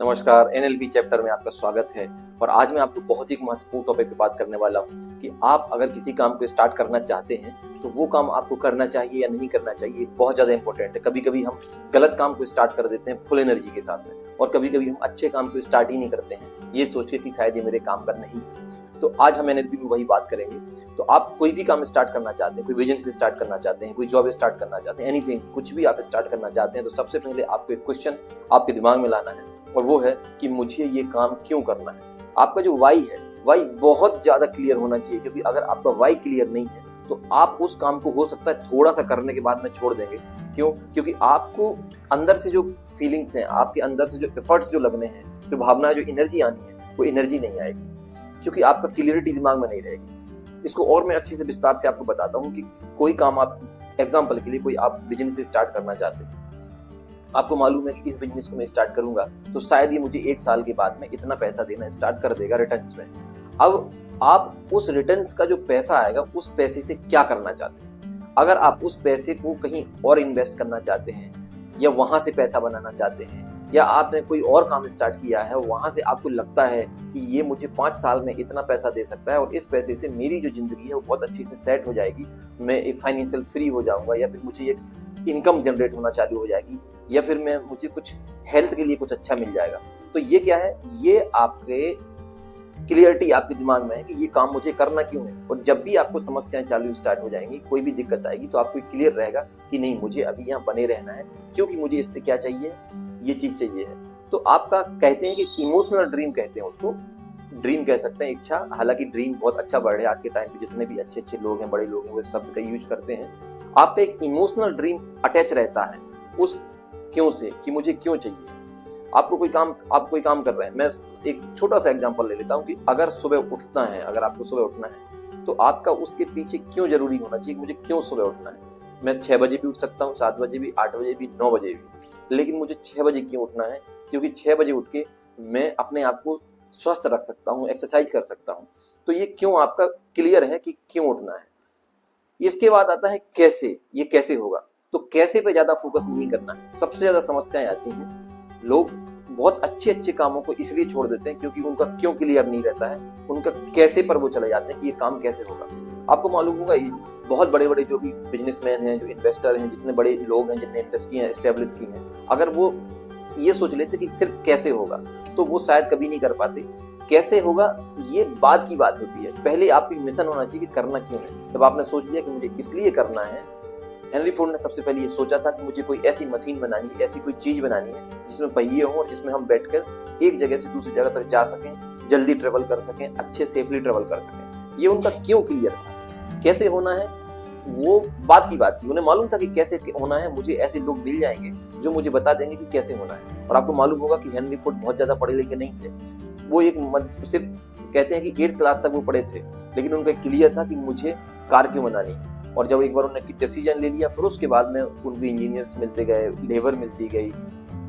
नमस्कार, NLP chapter में आपका स्वागत है। और आज मैं आपको बहुत ही महत्वपूर्ण टॉपिक पे बात करने वाला हूँ कि आप अगर किसी काम को स्टार्ट करना चाहते हैं तो वो काम आपको करना चाहिए या नहीं करना चाहिए, बहुत ज़्यादा इंपॉर्टेंट है। कभी कभी हम गलत काम को स्टार्ट कर देते हैं फुल एनर्जी के साथ में, और कभी कभी हम अच्छे काम को स्टार्ट ही नहीं करते हैं ये सोच के कि शायद ये मेरे काम का नहीं है। तो आज हम एनएलपी में वही बात करेंगे। तो आप कोई भी काम स्टार्ट करना चाहते हैं, कोई बिजनेस स्टार्ट करना चाहते हैं, कोई जॉब स्टार्ट करना चाहते हैं, एनीथिंग, कुछ भी आप स्टार्ट करना चाहते हैं, तो सबसे पहले आपको एक क्वेश्चन आपके दिमाग में लाना है, और वो है कि मुझे ये काम क्यों करना है। आपका जो वाई है, वाई बहुत ज्यादा क्लियर होना चाहिए, क्योंकि अगर आपका वाई क्लियर नहीं है तो आप उस काम को हो सकता है थोड़ा सा करने के बाद में छोड़ देंगे। क्यों? क्योंकि आपको अंदर से जो फीलिंग्स हैं, आपके अंदर से जो एफर्ट्स जो लगने हैं, जो भावना, जो एनर्जी आनी है, वो एनर्जी नहीं आएगी, क्योंकि आपका क्लियरिटी दिमाग में नहीं रहेगी। इसको और मैं अच्छे से विस्तार से आपको बताता हूँ कि कोई काम आप, एग्जाम्पल के लिए, कोई आप बिजनेस स्टार्ट करना चाहते हैं, आपको मालूम है कि इस बिजनेस को मैं स्टार्ट करूंगा तो शायद ये मुझे 1 साल के बाद में इतना पैसा देना स्टार्ट कर देगा रिटर्न्स में। अब आप उस रिटर्न्स का जो पैसा आएगा उस पैसे से क्या करना चाहते हैं? अगर आप उस पैसे को कहीं और इन्वेस्ट करना चाहते हैं, या वहां से पैसा बनाना चाहते हैं, या आपने कोई और काम स्टार्ट किया है, वहां से आपको लगता है कि ये मुझे 5 साल में इतना पैसा दे सकता है और इस पैसे से मेरी जो जिंदगी है वो बहुत अच्छी से सेट हो जाएगी, मैं एक फाइनेंशियल फ्री हो जाऊंगा, या फिर मुझे एक इनकम जनरेट होना चालू हो जाएगी, या फिर मुझे कुछ हेल्थ के लिए कुछ अच्छा मिल जाएगा। तो ये क्या है? ये आपके क्लियरिटी आपके दिमाग में है कि ये काम मुझे करना क्यों है। और जब भी आपको समस्याएं चालू स्टार्ट हो जाएंगी, कोई भी दिक्कत आएगी, तो आपको क्लियर रहेगा कि नहीं, मुझे अभी यहाँ बने रहना है, क्योंकि मुझे इससे क्या चाहिए, ये चीज चाहिए है। तो आपका, कहते हैं कि इमोशनल ड्रीम कहते हैं उसको, ड्रीम कह सकते हैं, इच्छा। हालांकि ड्रीम बहुत अच्छा वर्ड है, आज के टाइम पे जितने भी अच्छे अच्छे लोग हैं, बड़े लोग हैं, वो इस शब्द का यूज करते हैं। आपका एक इमोशनल ड्रीम अटैच रहता है उस क्यों से, कि मुझे क्यों चाहिए। आपको कोई काम, आप कोई काम कर रहे हैं, मैं एक छोटा सा एग्जांपल ले लेता हूं कि अगर सुबह उठना है, अगर आपको सुबह उठना है, तो आपका उसके पीछे क्यों जरूरी होना चाहिए कि मुझे क्यों सुबह उठना है। मैं 6 बजे भी उठ सकता हूँ, 7 बजे भी, 8 बजे भी, 9 बजे भी, लेकिन मुझे 6 बजे क्यों उठना है? क्योंकि 6 बजे उठ के मैं अपने आप को स्वस्थ रख सकता हूँ, एक्सरसाइज कर सकता हूँ। तो ये क्यों आपका क्लियर है कि क्यों उठना है। इसके बाद आता है कैसे, ये कैसे होगा। तो कैसे पे ज्यादा फोकस नहीं करना है। सबसे ज्यादा समस्याएं आती हैं, लोग बहुत अच्छे अच्छे कामों को इसलिए छोड़ देते हैं क्योंकि उनका क्यों क्लियर नहीं रहता है, उनका कैसे पर वो चले जाते हैं कि ये काम कैसे होगा। आपको मालूम होगा, ये बहुत बड़े बड़े जो भी बिजनेसमैन हैं, जो इन्वेस्टर हैं, जितने बड़े लोग हैं, जितने इंडस्ट्रियां एस्टेब्लिश की हैं, अगर वो ये सोच लेते कि सिर्फ कैसे होगा, तो वो शायद कभी नहीं कर पाते। कैसे होगा ये बाद की बात होती है, पहले आपको मिशन होना चाहिए कि करना क्यों है। जब आपने सोच लिया कि मुझे इसलिए करना है, हेनरी फोर्ड ने सबसे पहले ये सोचा था कि मुझे कोई ऐसी मशीन बनानी है, ऐसी कोई चीज बनानी है जिसमें पहिए हों और जिसमें हम बैठकर एक जगह से दूसरी जगह तक जा सकें, जल्दी ट्रेवल कर सकें, अच्छे सेफली ट्रेवल कर सकें। ये उनका क्यों क्लियर था। कैसे होना है वो बात की बात थी, उन्हें मालूम था कि कैसे होना है, मुझे ऐसे लोग मिल जाएंगे जो मुझे बता देंगे कि कैसे होना है। और आपको मालूम होगा कि हेनरी फोर्ड बहुत ज्यादा पढ़े लिखे नहीं थे, वो एक सिर्फ कहते हैं कि 8th क्लास तक वो पढ़े थे, लेकिन उनका क्लियर था कि मुझे कार क्यों बनानी है। और जब एक बार उन्होंने डिसीजन ले लिया, फिर उसके बाद में उनको इंजीनियर्स मिलते गए, लेबर मिलती गई,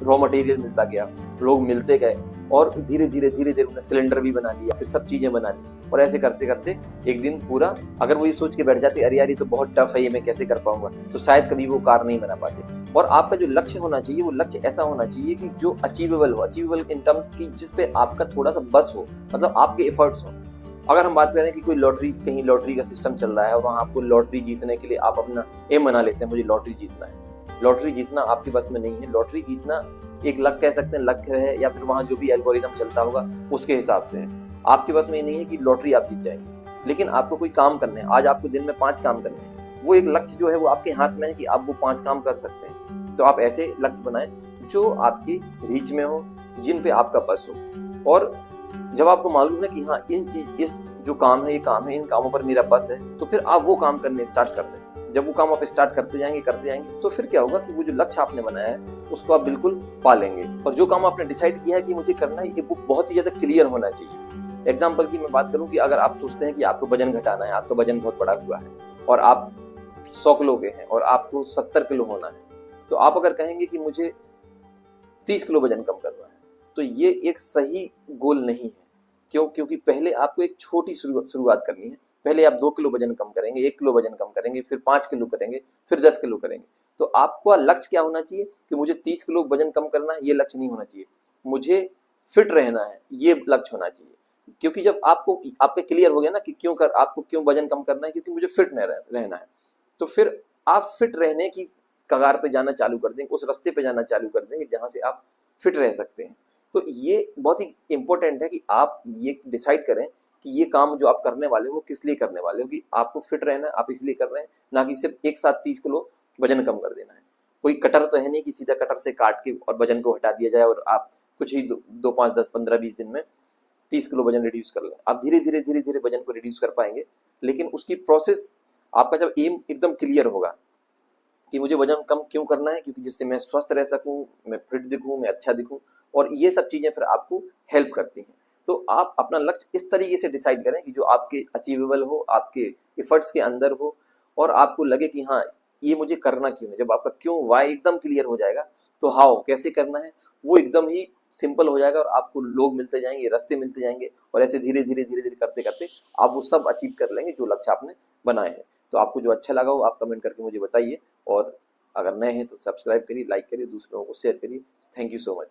रॉ मटेरियल मिलता गया, लोग मिलते गए, और धीरे धीरे धीरे धीरे उन्हें सिलेंडर भी बना लिया, फिर सब चीजें बना ली। और ऐसे करते करते एक दिन पूरा, अगर वो ये सोच के बैठ जाते अरे यार ये तो बहुत टफ है, ये मैं कैसे कर पाऊंगा, तो शायद कभी वो कार नहीं बना पाते। और आपका जो लक्ष्य होना चाहिए, वो लक्ष्य ऐसा होना चाहिए कि जो अचीवेबल हो, अचीवेबल इन टर्म्स की जिसपे आपका थोड़ा सा बस हो, मतलब आपके एफर्ट्स हो। अगर हम बात करें कि कोई लॉटरी, कहीं लॉटरी का सिस्टम चल रहा है और वहां आपको लॉटरी जीतने के लिए आप अपना एम बना लेते हैं, मुझे लॉटरी जीतना है। लॉटरी जीतना आपके बस में नहीं है। लॉटरी जीतना एक लक कह सकते हैं, लक है, या फिर वहां जो भी एल्गोरिदम चलता होगा उसके हिसाब से है। आपके बस में ये नहीं है कि लॉटरी आप जीत जाएंगे, लेकिन आपको कोई काम करने हैं, आज आपको दिन में 5 काम करने हैं, वो एक लक्ष्य जो है वो आपके हाथ में है कि आप वो 5 काम कर सकते हैं। तो आप ऐसे लक्ष्य बनाएं जो आपकी रीच में हो, जिन पे आपका बस हो। और जब आपको मालूम है कि हाँ इस जो काम है, ये काम है, इन कामों पर मेरा बस है, तो फिर आप वो काम करने स्टार्ट कर दें। जब वो काम आप स्टार्ट करते जाएंगे, तो फिर क्या होगा कि वो जो लक्ष्य आपने बनाया है उसको आप बिल्कुल पा लेंगे। और जो काम आपने डिसाइड किया है कि मुझे करना है, वो बहुत ही ज्यादा क्लियर होना चाहिए। एग्जाम्पल की मैं बात करूं कि अगर आप सोचते हैं कि आपको वजन घटाना है, आपका वजन बहुत बड़ा हुआ है और आप 100 किलो के हैं और आपको 70 किलो होना है, तो आप अगर कहेंगे कि मुझे 30 किलो वजन कम करना है, तो ये एक सही गोल नहीं है। क्यों? क्योंकि पहले आपको एक छोटी शुरुआत करनी है। पहले आप 2 किलो वजन कम करेंगे, 1 किलो वजन कम करेंगे, फिर 5 किलो करेंगे, फिर 10 किलो करेंगे। तो आपका लक्ष्य क्या होना चाहिए कि मुझे 30 किलो वजन कम करना है, ये लक्ष्य नहीं होना चाहिए। मुझे फिट रहना है, ये लक्ष्य होना चाहिए। क्योंकि जब आपको आपके क्लियर हो गया ना कि आपको क्यों वजन कम करना है, क्योंकि मुझे फिट रहना है, तो फिर आप फिट रहने की कगार पे जाना चालू कर देंगे, उस रास्ते पे जाना चालू कर देंगे जहां से आप फिट रह सकते हैं। तो ये बहुत ही इंपॉर्टेंट है कि आप ये डिसाइड करें कि ये काम जो आप करने वाले हो वो किस लिए करने वाले हो, कि आपको फिट रहना है, आप इसलिए कर रहे हैं, ना कि सिर्फ एक साथ 30 किलो वजन कम कर देना है। कोई कटर तो है नहीं कि सीधा कटर से काट के और वजन को हटा दिया जाए और आप कुछ ही 2 5 10 15 20 दिन में 30 किलो वजन रिड्यूस कर लें। आप धीरे धीरे धीरे धीरे वजन को रिड्यूस कर पाएंगे, लेकिन उसकी प्रोसेस, आपका जब एम एकदम क्लियर होगा कि मुझे वजन कम क्यों करना है, क्योंकि जिससे मैं स्वस्थ रह सकूं, मैं फिट दिखूं, मैं अच्छा दिखूं, और ये सब चीजें फिर आपको हेल्प करती हैं। तो आप अपना लक्ष्य इस तरीके से डिसाइड करें कि जो आपके अचीवेबल हो, आपके एफर्ट्स के अंदर हो, और आपको लगे कि हाँ, ये मुझे करना क्यों है। जब आपका क्यों वाई एकदम क्लियर हो जाएगा, तो हाउ कैसे करना है वो एकदम ही सिंपल हो जाएगा, और आपको लोग मिलते जाएंगे, रास्ते मिलते जाएंगे, और ऐसे धीरे धीरे धीरे धीरे करते करते आप वो सब अचीव कर लेंगे जो लक्ष्य आपने बनाए हैं। तो आपको जो अच्छा लगा हो आप कमेंट करके मुझे बताइए, और अगर नए हैं तो सब्सक्राइब करिए, लाइक करिए, दूसरों को शेयर करिए। Thank you so much.